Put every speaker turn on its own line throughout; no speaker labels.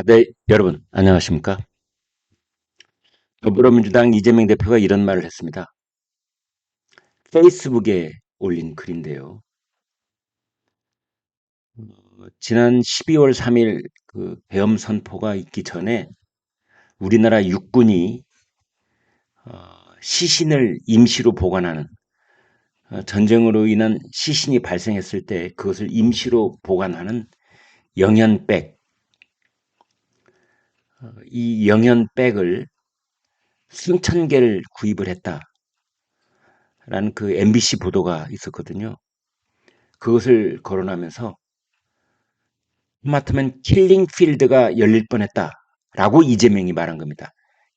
네, 여러분, 안녕하십니까? 더불어민주당 이재명 대표가 이런 말을 했습니다. 페이스북에 올린 글인데요. 지난 12월 3일 그 계엄 선포가 있기 전에 우리나라 육군이 시신을 임시로 보관하는 전쟁으로 인한 시신이 발생했을 때 그것을 임시로 보관하는 영연백, 이 영연백을 수천 개를 구입을 했다라는 그 MBC 보도가 있었거든요. 그것을 거론하면서 하마터면 킬링 필드가 열릴 뻔했다라고 이재명이 말한 겁니다.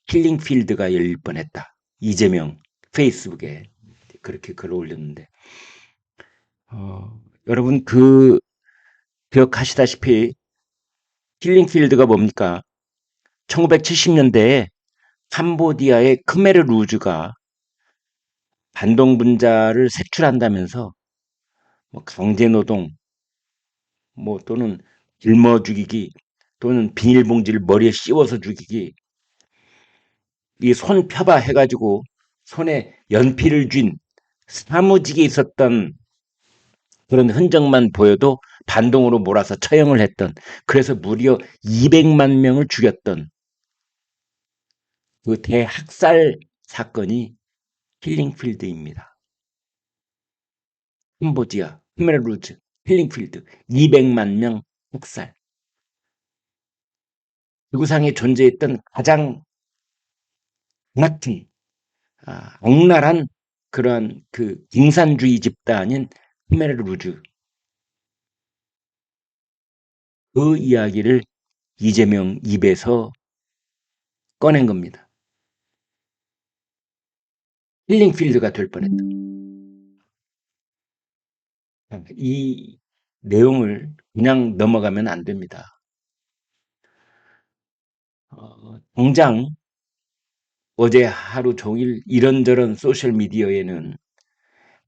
킬링 필드가 열릴 뻔했다. 이재명 페이스북에 그렇게 글을 올렸는데 여러분 그 기억하시다시피 킬링 필드가 뭡니까? 1970년대에 캄보디아의 크메르 루즈가 반동분자를 색출한다면서 뭐 강제노동 뭐 또는 굶어 죽이기 또는 비닐봉지를 머리에 씌워서 죽이기 이 손 펴봐 해가지고 손에 연필을 쥔 사무직에 있었던 그런 흔적만 보여도 반동으로 몰아서 처형을 했던, 그래서 무려 200만 명을 죽였던 그 대학살 사건이 힐링필드입니다. 캄보디아, khmer 힐링필드 200만 명 학살. 지구상에 존재했던 가장 나쁜 악랄한 그러한 그 빙산주의 집단인 khmer 그 이야기를 이재명 입에서 꺼낸 겁니다. 힐링필드가 될 뻔했다. 이 내용을 그냥 넘어가면 안 됩니다. 당장 어제 하루 종일 이런저런 소셜미디어에는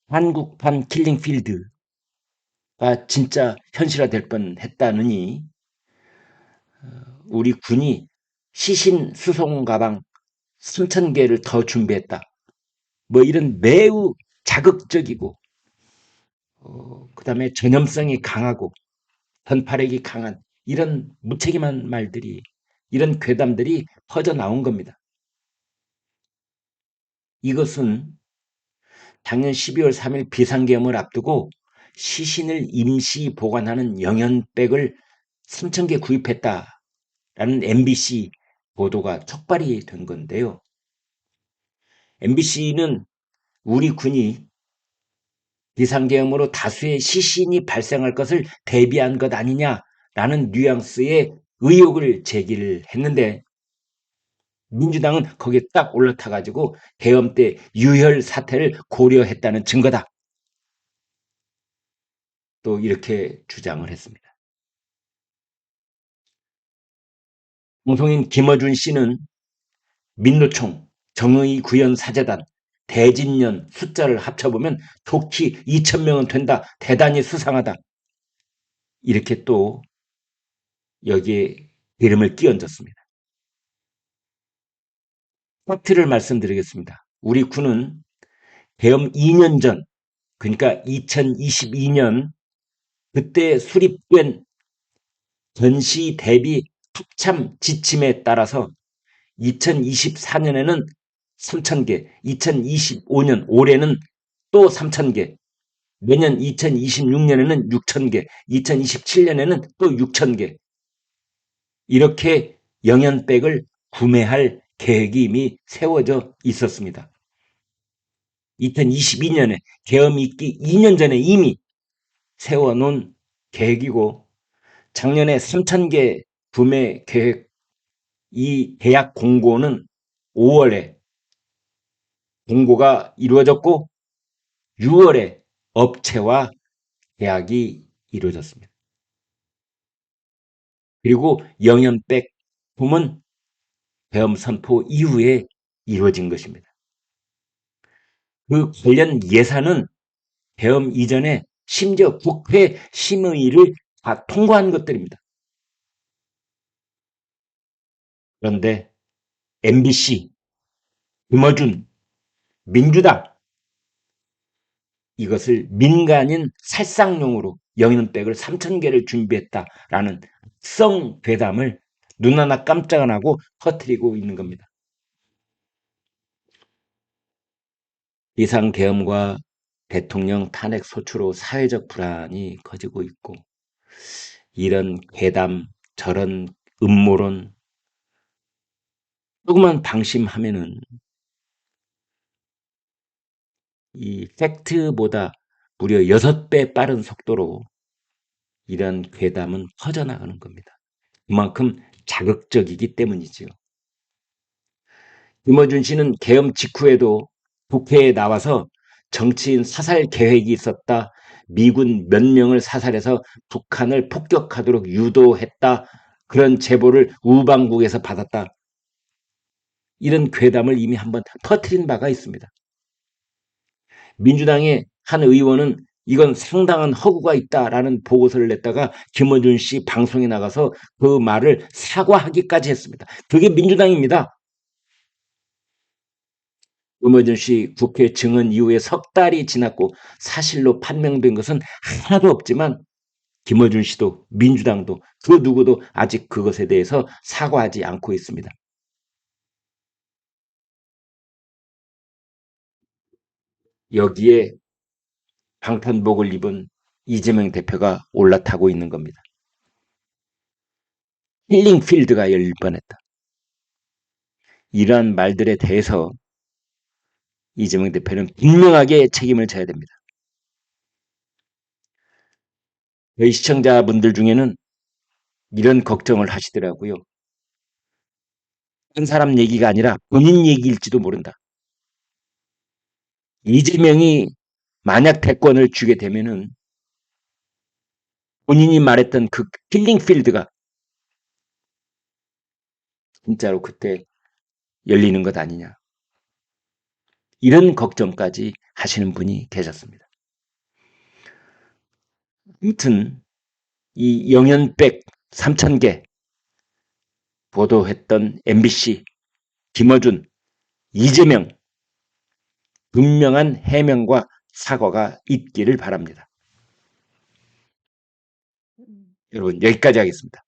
한국판 킬링필드가 진짜 현실화될 뻔했다느니 우리 군이 시신 수송 가방 3,000개를 더 준비했다. 뭐 이런 매우 자극적이고 그다음에 전염성이 강하고 전파력이 강한 이런 무책임한 말들이, 이런 괴담들이 퍼져나온 겁니다. 이것은 작년 12월 3일 비상계엄을 앞두고 시신을 임시 보관하는 영연백을 3,000개 구입했다라는 MBC 보도가 촉발이 된 건데요. MBC는 우리 군이 비상계엄으로 다수의 시신이 발생할 것을 대비한 것 아니냐라는 뉘앙스의 의혹을 제기를 했는데, 민주당은 거기에 딱 올라타가지고 계엄 때 유혈 사태를 고려했다는 증거다. 또 이렇게 주장을 했습니다. 방송인 김어준 씨는 민노총, 정의구현사재단, 대진년 숫자를 합쳐보면 좋기 2,000명은 된다. 대단히 수상하다. 이렇게 또 여기에 이름을 끼얹었습니다. 팩트를 말씀드리겠습니다. 우리 군은 계엄 2년 전, 그러니까 2022년 그때 수립된 전시 대비 합참 지침에 따라서 2024년에는 3,000개, 2025년 올해는 또 3,000개, 내년 2026년에는 6,000개, 2027년에는 또 6,000개, 이렇게 영연백을 구매할 계획이 이미 세워져 있었습니다. 2022년에 계엄이 있기 2년 전에 이미 세워놓은 계획이고, 작년에 3,000개 구매 계획 이 계약 공고는 5월에 공고가 이루어졌고 6월에 업체와 계약이 이루어졌습니다. 그리고 영연백 품은 계엄 선포 이후에 이루어진 것입니다. 그 관련 예산은 계엄 이전에 심지어 국회 심의를 다 통과한 것들입니다. 그런데 MBC, 김어준, 민주당 이것을 민간인 살상용으로 영연백을 3,000개를 준비했다라는 성 괴담을 눈 하나 깜짝 안 하고 퍼뜨리고 있는 겁니다. 비상계엄과 대통령 탄핵 소추로 사회적 불안이 커지고 있고 이런 괴담, 저런 음모론 조금만 방심하면은 이 팩트보다 무려 6배 빠른 속도로 이런 괴담은 퍼져나가는 겁니다. 그만큼 자극적이기 때문이지요. 김어준 씨는 계엄 직후에도 국회에 나와서 정치인 사살 계획이 있었다. 미군 몇 명을 사살해서 북한을 폭격하도록 유도했다. 그런 제보를 우방국에서 받았다. 이런 괴담을 이미 한번 터뜨린 바가 있습니다. 민주당의 한 의원은 이건 상당한 허구가 있다라는 보고서를 냈다가 김어준 씨 방송에 나가서 그 말을 사과하기까지 했습니다. 그게 민주당입니다. 김어준 씨 국회 증언 이후에 석 달이 지났고 사실로 판명된 것은 하나도 없지만 김어준 씨도 민주당도 그 누구도 아직 그것에 대해서 사과하지 않고 있습니다. 여기에 방탄복을 입은 이재명 대표가 올라타고 있는 겁니다. 힐링 필드가 열릴 뻔했다. 이러한 말들에 대해서 이재명 대표는 분명하게 책임을 져야 됩니다. 저희 시청자분들 중에는 이런 걱정을 하시더라고요. 한 사람 얘기가 아니라 본인 얘기일지도 모른다. 이재명이 만약 대권을 주게 되면은 본인이 말했던 그 힐링 필드가 진짜로 그때 열리는 것 아니냐. 이런 걱정까지 하시는 분이 계셨습니다. 아무튼 이 영연백 3,000개 보도했던 MBC, 김어준, 이재명 분명한 해명과 사과가 있기를 바랍니다. 여러분 여기까지 하겠습니다.